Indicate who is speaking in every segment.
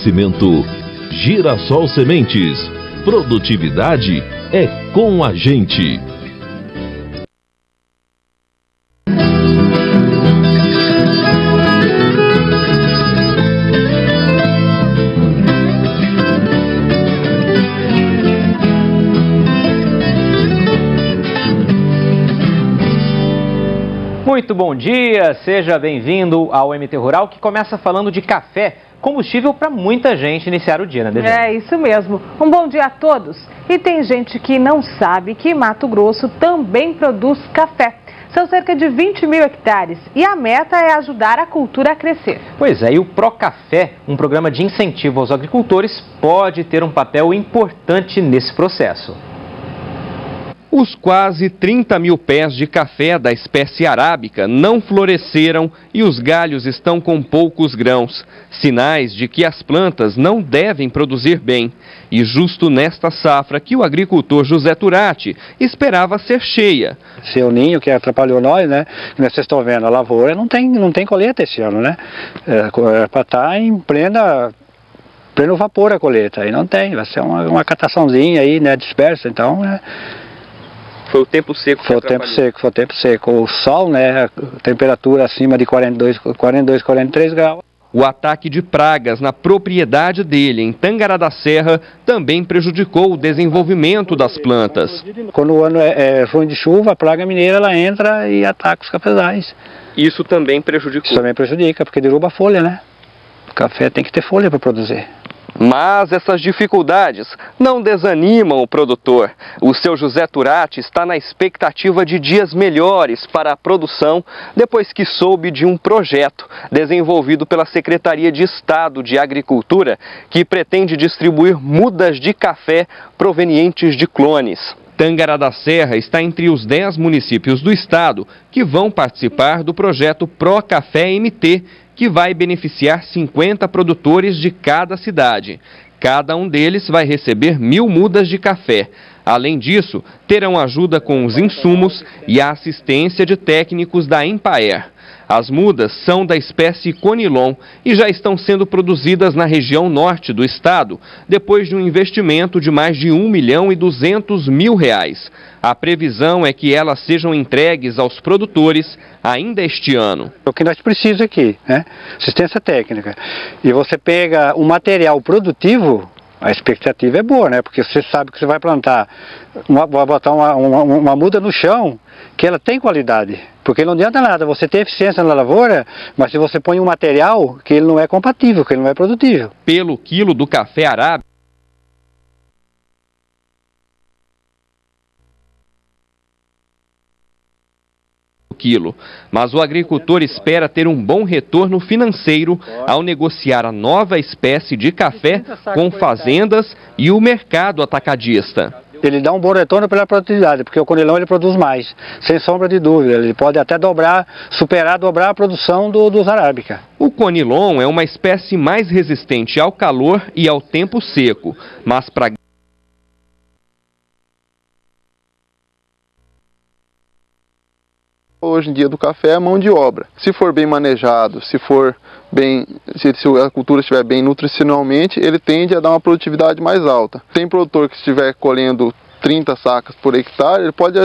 Speaker 1: Oferecimento Girassol Sementes. Produtividade é com a gente.
Speaker 2: Muito bom dia, seja bem-vindo ao MT Rural, que começa falando de café, combustível para muita gente iniciar o dia, né, Devane?
Speaker 3: É isso mesmo. Um bom dia a todos. E tem gente que não sabe que Mato Grosso também produz café. São cerca de 20 mil hectares e a meta é ajudar a cultura a crescer.
Speaker 2: Pois é, e o Procafé, um programa de incentivo aos agricultores, pode ter um papel importante nesse processo.
Speaker 4: Os quase 30 mil pés de café da espécie arábica não floresceram e os galhos estão com poucos grãos, sinais de que as plantas não devem produzir bem. E justo nesta safra que o agricultor José Turati esperava ser cheia.
Speaker 5: Seu ninho que atrapalhou nós, né? Vocês estão vendo, a lavoura não tem colheita esse ano, né? É para estar em pleno vapor a colheita, aí não tem, vai ser uma cataçãozinha aí, né, dispersa, então, né?
Speaker 4: Foi o tempo seco que
Speaker 5: foi o tempo seco. O sol, né, a temperatura acima de 42, 43 graus.
Speaker 4: O ataque de pragas na propriedade dele, em Tangará da Serra, também prejudicou o desenvolvimento das plantas.
Speaker 5: Quando o ano é ruim de chuva, a praga mineira ela entra e ataca os cafezais.
Speaker 4: Isso também prejudicou?
Speaker 5: Isso também prejudica, porque derruba a folha, né? O café tem que ter folha para produzir.
Speaker 4: Mas essas dificuldades não desanimam o produtor. O seu José Turati está na expectativa de dias melhores para a produção depois que soube de um projeto desenvolvido pela Secretaria de Estado de Agricultura que pretende distribuir mudas de café provenientes de clones. Tangará da Serra está entre os 10 municípios do estado que vão participar do projeto Procafé MT, que vai beneficiar 50 produtores de cada cidade. Cada um deles vai receber 1.000 mudas de café. Além disso, terão ajuda com os insumos e a assistência de técnicos da Empaer. As mudas são da espécie Conilon e já estão sendo produzidas na região norte do estado, depois de um investimento de mais de R$1.200.000. A previsão é que elas sejam entregues aos produtores ainda este ano.
Speaker 5: O que nós precisamos aqui, né? Assistência técnica. E você pega um material produtivo, a expectativa é boa, né? Porque você sabe que você vai plantar, vai botar uma muda no chão, que ela tem qualidade. Porque não adianta nada você ter eficiência na lavoura, mas se você põe um material que ele não é compatível, que ele não é produtível.
Speaker 4: Pelo quilo do café arábica, mas o agricultor espera ter um bom retorno financeiro ao negociar a nova espécie de café com fazendas e o mercado atacadista.
Speaker 5: Ele dá um bom retorno pela produtividade, porque o conilon ele produz mais, sem sombra de dúvida. Ele pode até dobrar a produção dos arábica.
Speaker 4: O conilon é uma espécie mais resistente ao calor e ao tempo seco, mas para
Speaker 6: hoje em dia do café é a mão de obra. Se for bem manejado, se a cultura estiver bem nutricionalmente, ele tende a dar uma produtividade mais alta. Tem produtor que estiver colhendo 30 sacas por hectare, ele pode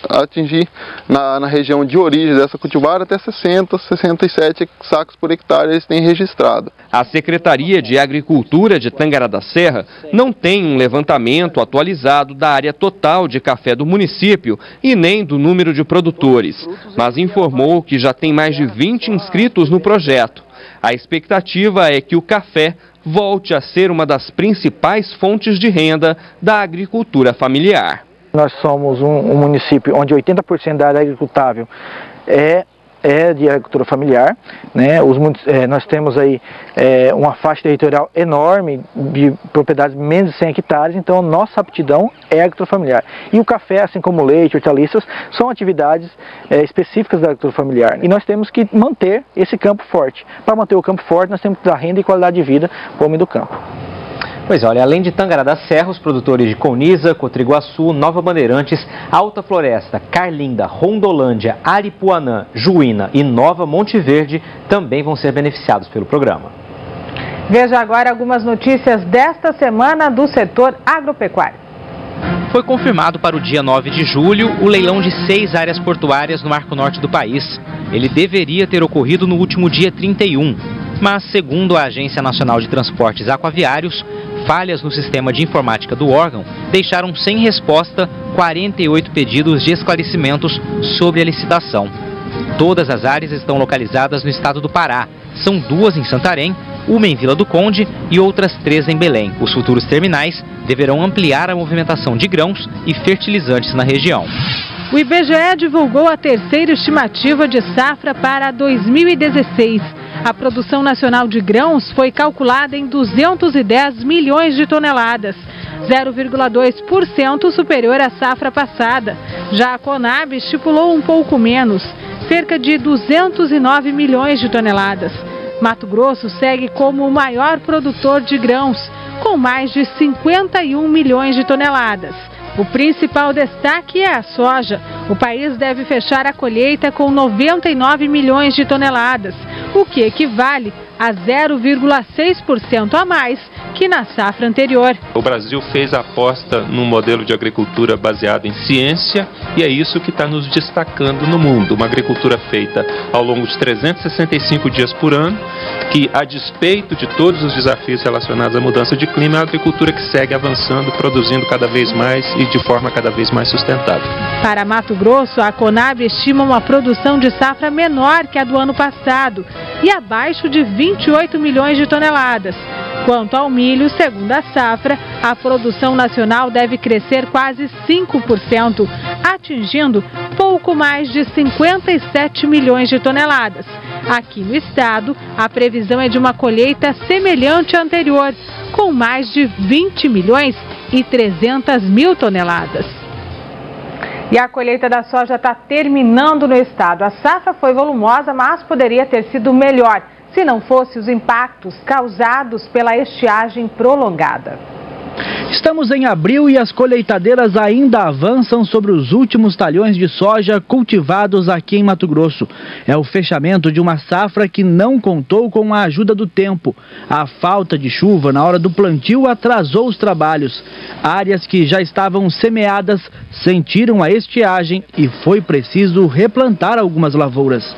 Speaker 6: atingir na região de origem dessa cultivar até 60, 67 sacos por hectare eles têm registrado.
Speaker 4: A Secretaria de Agricultura de Tangará da Serra não tem um levantamento atualizado da área total de café do município e nem do número de produtores, mas informou que já tem mais de 20 inscritos no projeto. A expectativa é que o café volte a ser uma das principais fontes de renda da agricultura familiar.
Speaker 7: Nós somos um município onde 80% da área agricultável é de agricultura familiar, né? Nós temos aí uma faixa territorial enorme de propriedades menos de 100 hectares, então nossa aptidão é agricultura familiar. E o café, assim como o leite, hortaliças, são atividades específicas da agricultura familiar. E nós temos que manter esse campo forte. Para manter o campo forte, nós temos que dar renda e qualidade de vida para o homem do campo.
Speaker 2: Pois olha, além de Tangará da Serra, os produtores de Coniza, Cotriguaçu, Nova Bandeirantes, Alta Floresta, Carlinda, Rondolândia, Aripuanã, Juína e Nova Monte Verde também vão ser beneficiados pelo programa.
Speaker 3: Veja agora algumas notícias desta semana do setor agropecuário.
Speaker 8: Foi confirmado para o dia 9 de julho o leilão de 6 áreas portuárias no arco norte do país. Ele deveria ter ocorrido no último dia 31, mas segundo a Agência Nacional de Transportes Aquaviários, falhas no sistema de informática do órgão deixaram sem resposta 48 pedidos de esclarecimentos sobre a licitação. Todas as áreas estão localizadas no estado do Pará. São 2 em Santarém, uma em Vila do Conde e outras 3 em Belém. Os futuros terminais deverão ampliar a movimentação de grãos e fertilizantes na região.
Speaker 3: O IBGE divulgou a terceira estimativa de safra para 2016. A produção nacional de grãos foi calculada em 210 milhões de toneladas, 0,2% superior à safra passada. Já a Conab estipulou um pouco menos, cerca de 209 milhões de toneladas. Mato Grosso segue como o maior produtor de grãos, com mais de 51 milhões de toneladas. O principal destaque é a soja. O país deve fechar a colheita com 99 milhões de toneladas, o que equivale a 0,6% a mais que na safra anterior.
Speaker 9: O Brasil fez a aposta num modelo de agricultura baseado em ciência e é isso que está nos destacando no mundo. Uma agricultura feita ao longo de 365 dias por ano, que a despeito de todos os desafios relacionados à mudança de clima, é uma agricultura que segue avançando, produzindo cada vez mais e de forma cada vez mais sustentável.
Speaker 3: Para Mato Grosso, a Conab estima uma produção de safra menor que a do ano passado e abaixo de 28 milhões de toneladas. Quanto ao milho, segundo a safra, a produção nacional deve crescer quase 5%, atingindo pouco mais de 57 milhões de toneladas. Aqui no estado, a previsão é de uma colheita semelhante à anterior, com mais de 20 milhões e 300 mil toneladas. E a colheita da soja está terminando no estado. A safra foi volumosa, mas poderia ter sido melhor se não fosse os impactos causados pela estiagem prolongada.
Speaker 10: Estamos em abril e as colheitadeiras ainda avançam sobre os últimos talhões de soja cultivados aqui em Mato Grosso. É o fechamento de uma safra que não contou com a ajuda do tempo. A falta de chuva na hora do plantio atrasou os trabalhos. Áreas que já estavam semeadas sentiram a estiagem e foi preciso replantar algumas lavouras.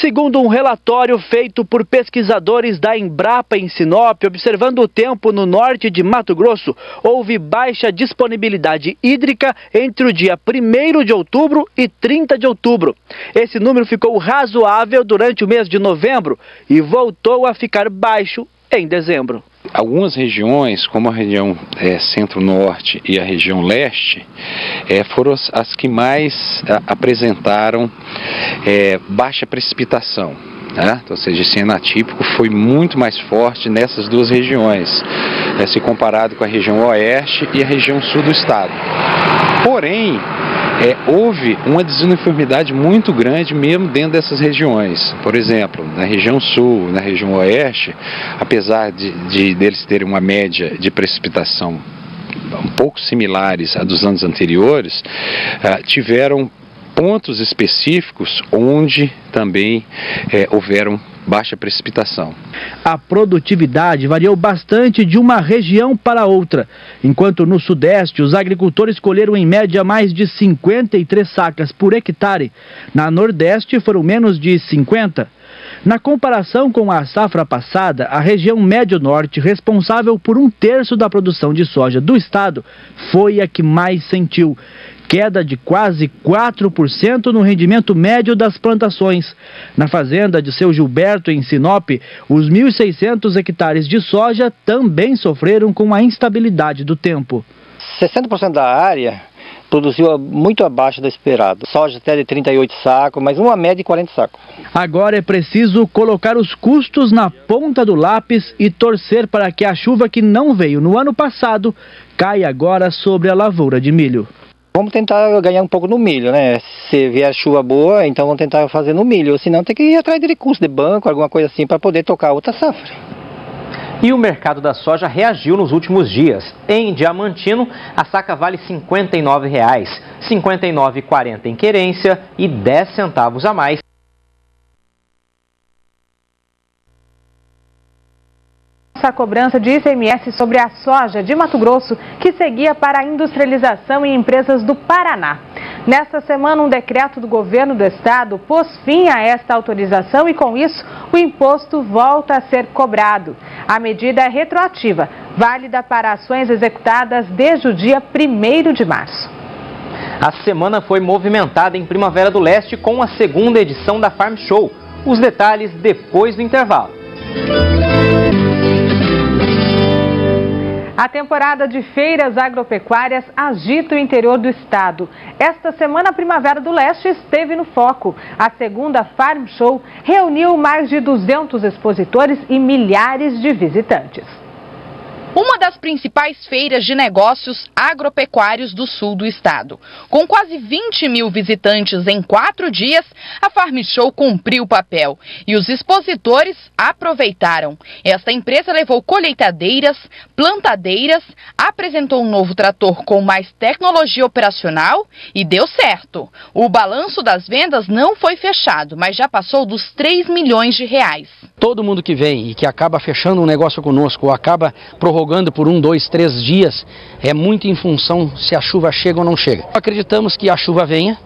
Speaker 10: Segundo um relatório feito por pesquisadores da Embrapa em Sinop, observando o tempo no norte de Mato Grosso, houve baixa disponibilidade hídrica entre o dia 1º de outubro e 30 de outubro. Esse número ficou razoável durante o mês de novembro e voltou a ficar baixo em dezembro.
Speaker 11: Algumas regiões, como a região centro-norte e a região leste, foram as que mais apresentaram baixa precipitação. Então, ou seja, esse ano atípico foi muito mais forte nessas duas regiões, se comparado com a região oeste e a região sul do estado. Porém, houve uma desuniformidade muito grande mesmo dentro dessas regiões. Por exemplo, na região sul, na região oeste, apesar deles terem uma média de precipitação um pouco similares à dos anos anteriores, tiveram pontos específicos onde também houveram baixa precipitação.
Speaker 10: A produtividade variou bastante de uma região para outra. Enquanto no sudeste os agricultores colheram em média mais de 53 sacas por hectare, na nordeste foram menos de 50. Na comparação com a safra passada, a região médio-norte, responsável por 1/3 da produção de soja do estado, foi a que mais sentiu. Queda de quase 4% no rendimento médio das plantações. Na fazenda de seu Gilberto, em Sinop, os 1.600 hectares de soja também sofreram com a instabilidade do tempo.
Speaker 7: 60% da área produziu muito abaixo do esperado. Soja até de 38 sacos, mas uma média de 40 sacos.
Speaker 10: Agora é preciso colocar os custos na ponta do lápis e torcer para que a chuva que não veio no ano passado caia agora sobre a lavoura de milho.
Speaker 7: Vamos tentar ganhar um pouco no milho, né? Se vier chuva boa, então vamos tentar fazer no milho. Senão tem que ir atrás de recurso de banco, alguma coisa assim, para poder tocar outra safra.
Speaker 2: E o mercado da soja reagiu nos últimos dias. Em Diamantino, a saca vale R$ 59,00, R$ 59,40 em querência e 10 centavos a mais
Speaker 3: a cobrança de ICMS sobre a soja de Mato Grosso, que seguia para a industrialização em empresas do Paraná. Nesta semana, um decreto do governo do estado pôs fim a esta autorização e, com isso, o imposto volta a ser cobrado. A medida é retroativa, válida para ações executadas desde o dia 1º de março.
Speaker 2: A semana foi movimentada em Primavera do Leste com a segunda edição da Farm Show. Os detalhes depois do intervalo.
Speaker 3: A temporada de feiras agropecuárias agita o interior do estado. Esta semana, a Primavera do Leste esteve no foco. A segunda Farm Show reuniu mais de 200 expositores e milhares de visitantes.
Speaker 12: Uma das principais feiras de negócios agropecuários do sul do estado. Com quase 20 mil visitantes em 4 dias, a Farm Show cumpriu o papel e os expositores aproveitaram. Esta empresa levou colheitadeiras, plantadeiras, apresentou um novo trator com mais tecnologia operacional e deu certo. O balanço das vendas não foi fechado, mas já passou dos 3 milhões de reais.
Speaker 13: Todo mundo que vem e que acaba fechando um negócio conosco ou acaba prorrogando por 1, 2, 3 dias, é muito em função se a chuva chega ou não chega. Acreditamos que a chuva venha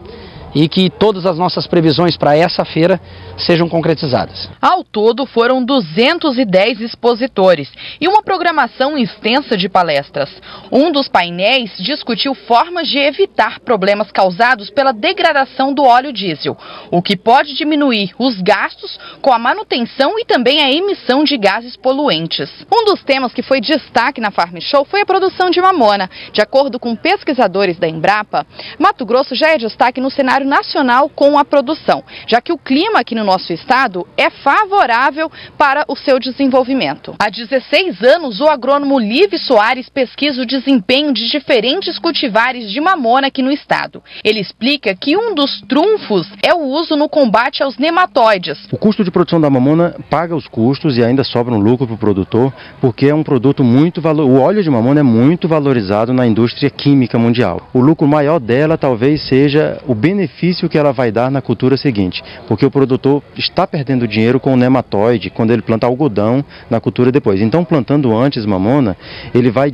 Speaker 13: e que todas as nossas previsões para essa feira sejam concretizadas.
Speaker 12: Ao todo foram 210 expositores e uma programação extensa de palestras. Um dos painéis discutiu formas de evitar problemas causados pela degradação do óleo diesel, o que pode diminuir os gastos com a manutenção e também a emissão de gases poluentes. Um dos temas que foi destaque na Farm Show foi a produção de mamona. De acordo com pesquisadores da Embrapa, Mato Grosso já é destaque no cenário nacional com a produção, já que o clima aqui no nosso estado é favorável para o seu desenvolvimento. Há 16 anos, o agrônomo Livio Soares pesquisa o desempenho de diferentes cultivares de mamona aqui no estado. Ele explica que um dos trunfos é o uso no combate aos nematóides.
Speaker 14: O custo de produção da mamona paga os custos e ainda sobra um lucro para o produtor, porque é um produto muito o óleo de mamona é muito valorizado na indústria química mundial. O lucro maior dela talvez seja o benefício que ela vai dar na cultura seguinte, porque o produtor está perdendo dinheiro com o nematóide quando ele planta algodão na cultura depois. Então, plantando antes mamona, ele vai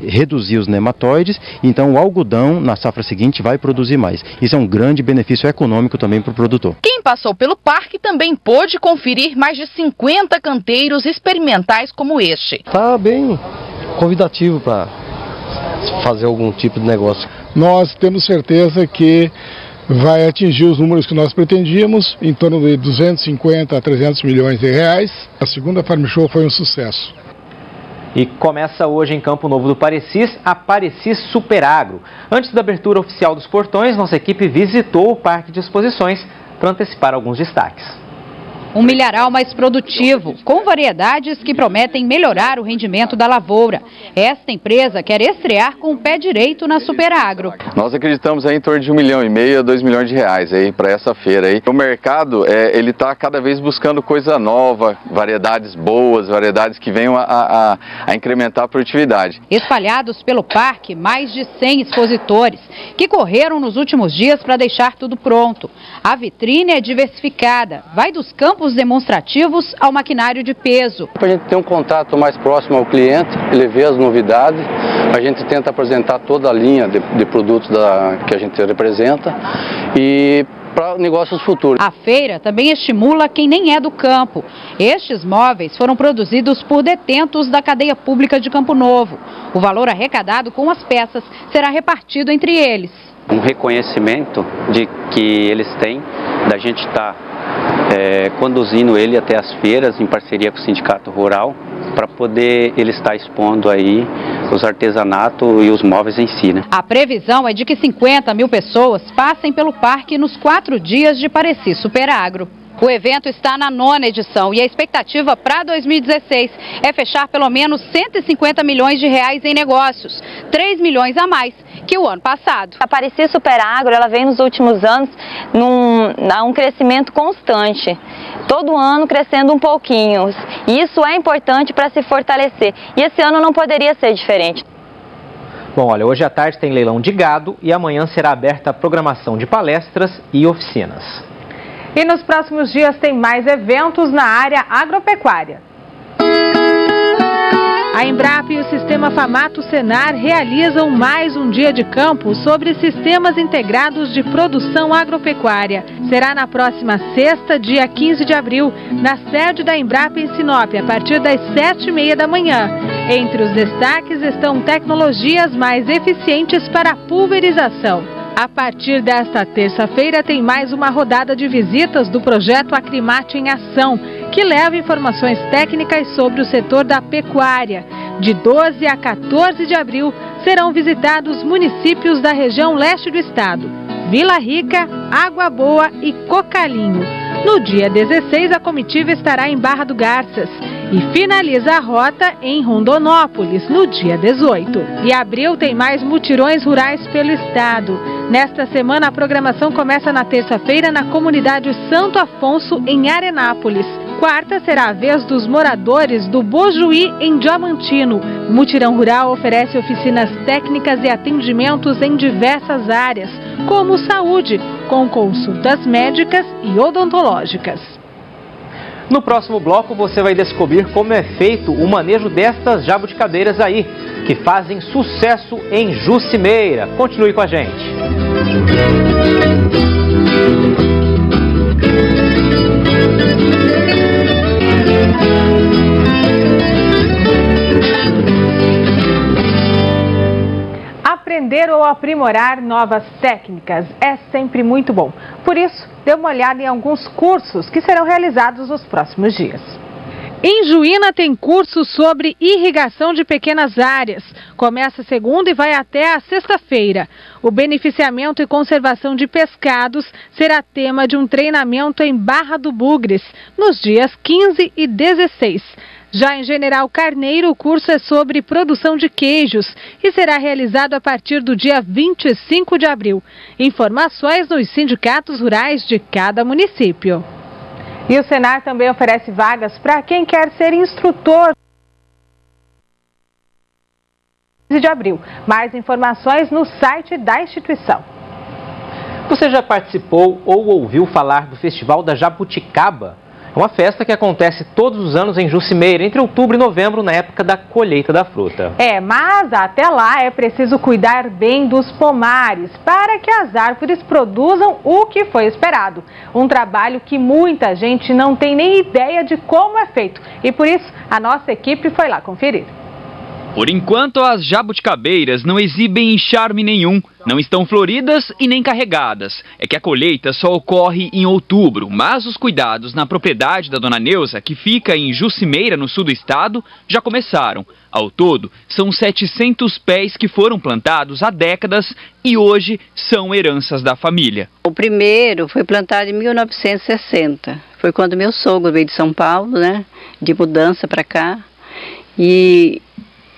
Speaker 14: reduzir os nematóides, então o algodão na safra seguinte vai produzir mais. Isso é um grande benefício econômico também para o produtor.
Speaker 12: Quem passou pelo parque também pôde conferir mais de 50 canteiros experimentais como este.
Speaker 15: Está bem convidativo para fazer algum tipo de negócio.
Speaker 16: Nós temos certeza que vai atingir os números que nós pretendíamos, em torno de 250 a 300 milhões de reais. A segunda Farm Show foi um sucesso.
Speaker 2: E começa hoje em Campo Novo do Parecis, a Parecis Superagro. Antes da abertura oficial dos portões, nossa equipe visitou o Parque de Exposições para antecipar alguns destaques.
Speaker 17: Um milharal mais produtivo, com variedades que prometem melhorar o rendimento da lavoura. Esta empresa quer estrear com o pé direito na Superagro.
Speaker 18: Nós acreditamos aí em torno de 1,5 milhão a 2 milhões de reais aí para essa feira aí. O mercado ele está cada vez buscando coisa nova, variedades boas, variedades que venham a incrementar a produtividade.
Speaker 17: Espalhados pelo parque, mais de 100 expositores que correram nos últimos dias para deixar tudo pronto. A vitrine é diversificada, vai dos campos demonstrativos ao maquinário de peso.
Speaker 15: Para a gente ter um contato mais próximo ao cliente, ele vê as novidades, a gente tenta apresentar toda a linha de produtos que a gente representa e para negócios futuros.
Speaker 17: A feira também estimula quem nem é do campo. Estes móveis foram produzidos por detentos da cadeia pública de Campo Novo. O valor arrecadado com as peças será repartido entre eles.
Speaker 19: Um reconhecimento de que eles têm, da gente estar conduzindo ele até as feiras em parceria com o Sindicato Rural, para poder ele estar expondo aí os artesanatos e os móveis em si, né?
Speaker 17: A previsão é de que 50 mil pessoas passem pelo parque nos 4 dias de Parecis Superagro. O evento está na 9ª edição e a expectativa para 2016 é fechar pelo menos 150 milhões de reais em negócios, 3 milhões a mais que o ano passado.
Speaker 20: A Parecis Superagro, ela vem nos últimos anos num crescimento constante, todo ano crescendo um pouquinho. E isso é importante para se fortalecer e esse ano não poderia ser diferente.
Speaker 2: Bom, olha, hoje à tarde tem leilão de gado e amanhã será aberta a programação de palestras e oficinas.
Speaker 3: E nos próximos dias tem mais eventos na área agropecuária. A Embrapa e o Sistema Famato Senar realizam mais um dia de campo sobre sistemas integrados de produção agropecuária. Será na próxima sexta, dia 15 de abril, na sede da Embrapa em Sinop, a partir das 7h30 da manhã. Entre os destaques estão tecnologias mais eficientes para a pulverização. A partir desta terça-feira tem mais uma rodada de visitas do projeto Acrimate em Ação, que leva informações técnicas sobre o setor da pecuária. De 12 a 14 de abril serão visitados municípios da região leste do estado: Vila Rica, Água Boa e Cocalinho. No dia 16, a comitiva estará em Barra do Garças e finaliza a rota em Rondonópolis, no dia 18. E abril tem mais mutirões rurais pelo estado. Nesta semana, a programação começa na terça-feira na comunidade Santo Afonso, em Arenápolis. Quarta será a vez dos moradores do Bojuí, em Diamantino. O mutirão rural oferece oficinas técnicas e atendimentos em diversas áreas, como saúde, com consultas médicas e odontológicas.
Speaker 2: No próximo bloco você vai descobrir como é feito o manejo destas jabuticabeiras aí, que fazem sucesso em Juscimeira. Continue com a gente.
Speaker 3: Aprender ou aprimorar novas técnicas é sempre muito bom. Por isso, dê uma olhada em alguns cursos que serão realizados nos próximos dias. Em Juína tem curso sobre irrigação de pequenas áreas. Começa segunda e vai até a sexta-feira. O beneficiamento e conservação de pescados será tema de um treinamento em Barra do Bugres, nos dias 15 e 16. Já em General Carneiro, o curso é sobre produção de queijos e será realizado a partir do dia 25 de abril. Informações nos sindicatos rurais de cada município. E o Senar também oferece vagas para quem quer ser instrutor. De abril. Mais informações no site da instituição.
Speaker 2: Você já participou ou ouviu falar do Festival da Jabuticaba? É uma festa que acontece todos os anos em Juscimeira, entre outubro e novembro, na época da colheita da fruta.
Speaker 3: Mas até lá é preciso cuidar bem dos pomares, para que as árvores produzam o que foi esperado. Um trabalho que muita gente não tem nem ideia de como é feito. E por isso, a nossa equipe foi lá conferir.
Speaker 21: Por enquanto, as jabuticabeiras não exibem charme nenhum, não estão floridas e nem carregadas. É que a colheita só ocorre em outubro, mas os cuidados na propriedade da Dona Neuza, que fica em Juscimeira, no sul do estado, já começaram. Ao todo, são 700 pés que foram plantados há décadas e hoje são heranças da família.
Speaker 22: O primeiro foi plantado em 1960. Foi quando meu sogro veio de São Paulo, de mudança para cá. E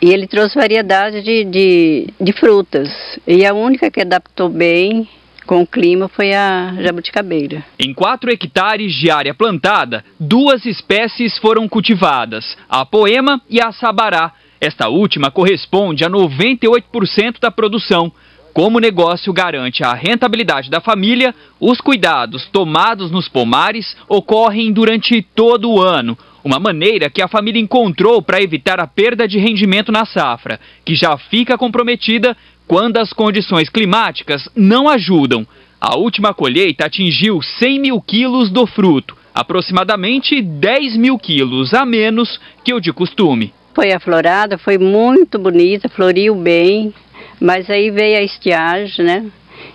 Speaker 22: ele trouxe variedade de frutas. E a única que adaptou bem com o clima foi a jabuticabeira.
Speaker 21: Em 4 hectares de área plantada, 2 espécies foram cultivadas, a poema e a sabará. Esta última corresponde a 98% da produção. Como o negócio garante a rentabilidade da família, os cuidados tomados nos pomares ocorrem durante todo o ano. Uma maneira que a família encontrou para evitar a perda de rendimento na safra, que já fica comprometida quando as condições climáticas não ajudam. A última colheita atingiu 100 mil quilos do fruto, aproximadamente 10 mil quilos a menos que o de costume.
Speaker 22: Foi aflorada, foi muito bonita, floriu bem, mas aí veio a estiagem,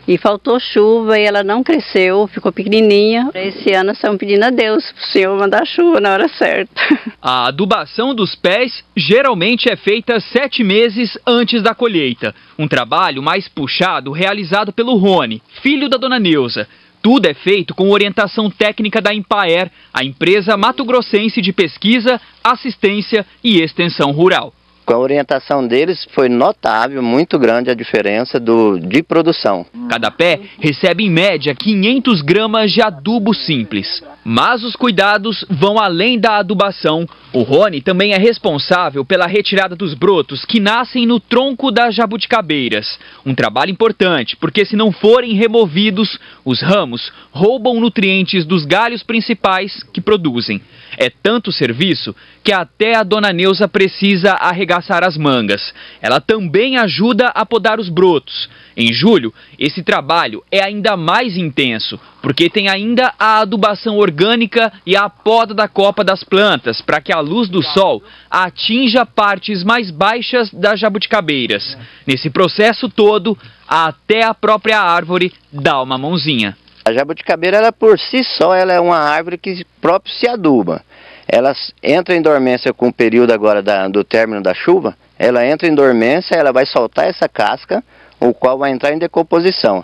Speaker 22: E faltou chuva e ela não cresceu, ficou pequenininha. Esse ano estamos pedindo a Deus para o Senhor mandar chuva na hora certa.
Speaker 21: A adubação dos pés geralmente é feita 7 meses antes da colheita. Um trabalho mais puxado realizado pelo Rony, filho da Dona Neuza. Tudo é feito com orientação técnica da Empaer, a empresa mato-grossense de pesquisa, assistência e extensão rural.
Speaker 23: Com a orientação deles foi notável, muito grande a diferença de produção.
Speaker 21: Cada pé recebe em média 500 gramas de adubo simples. Mas os cuidados vão além da adubação. O Rony também é responsável pela retirada dos brotos que nascem no tronco das jabuticabeiras. Um trabalho importante, porque se não forem removidos, os ramos roubam nutrientes dos galhos principais que produzem. É tanto serviço que até a dona Neuza precisa arregaçar as mangas. Ela também ajuda a podar os brotos. Em julho, esse trabalho é ainda mais intenso, porque tem ainda a adubação orgânica e a poda da copa das plantas, para que a luz do sol atinja partes mais baixas das jabuticabeiras. Nesse processo todo, até a própria árvore dá uma mãozinha.
Speaker 23: A jabuticabeira, ela por si só, ela é uma árvore que próprio se aduba. Ela entra em dormência com o período agora do término da chuva, ela entra em dormência, ela vai soltar essa casca, o qual vai entrar em decomposição.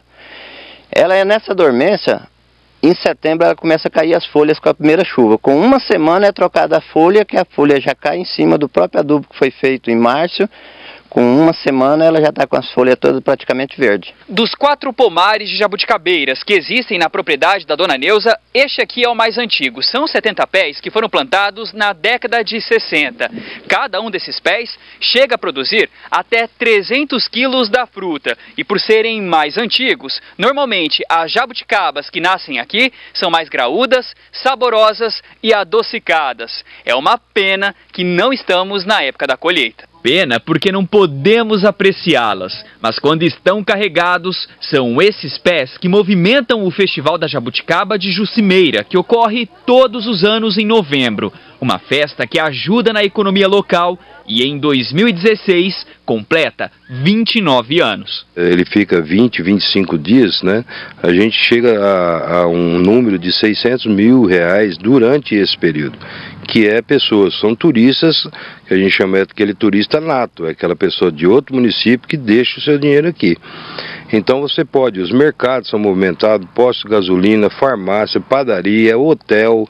Speaker 23: Ela é nessa dormência, em setembro ela começa a cair as folhas com a primeira chuva. Com uma semana é trocada a folha, que a folha já cai em cima do próprio adubo que foi feito em março. Com uma semana ela já está com as folhas todas praticamente verdes.
Speaker 21: Dos 4 pomares de jabuticabeiras que existem na propriedade da dona Neuza, este aqui é o mais antigo. São 70 pés que foram plantados na década de 60. Cada um desses pés chega a produzir até 300 quilos da fruta. E por serem mais antigos, normalmente as jabuticabas que nascem aqui são mais graúdas, saborosas e adocicadas. É uma pena que não estamos na época da colheita. Pena porque não podemos apreciá-las, mas quando estão carregados, são esses pés que movimentam o Festival da Jabuticaba de Jucimeira, que ocorre todos os anos em novembro. Uma festa que ajuda na economia local e em 2016 completa 29 anos.
Speaker 1: Ele fica 20, 25 dias, né? A gente chega a um número de R$600 mil durante esse período, que é pessoas, são turistas, que a gente chama aquele turista nato, é aquela pessoa de outro município que deixa o seu dinheiro aqui. Então você pode, os mercados são movimentados, postos de gasolina, farmácia, padaria, hotel,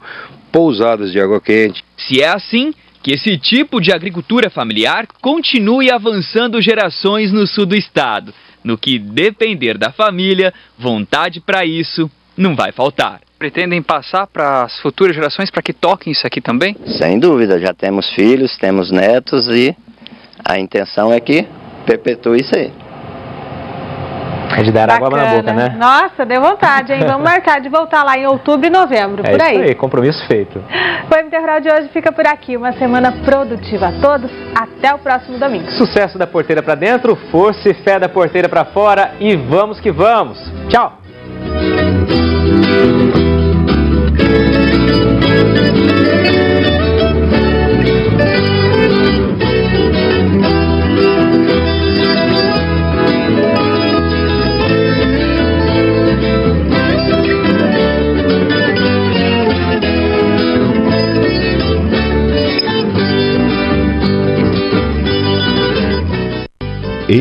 Speaker 1: pousadas de água quente.
Speaker 21: Se é assim, que esse tipo de agricultura familiar continue avançando gerações no sul do estado. No que depender da família, vontade para isso não vai faltar. Pretendem passar para as futuras gerações para que toquem isso aqui também?
Speaker 23: Sem dúvida, já temos filhos, temos netos e a intenção é que perpetue isso aí.
Speaker 2: É de dar água na boca, né?
Speaker 3: Nossa, deu vontade, hein? Vamos marcar de voltar lá em outubro e novembro, por aí.
Speaker 2: É isso aí, compromisso feito.
Speaker 3: O MT Rural de hoje fica por aqui. Uma semana produtiva a todos. Até o próximo domingo.
Speaker 2: Sucesso da porteira para dentro, força e fé da porteira para fora e vamos que vamos. Tchau!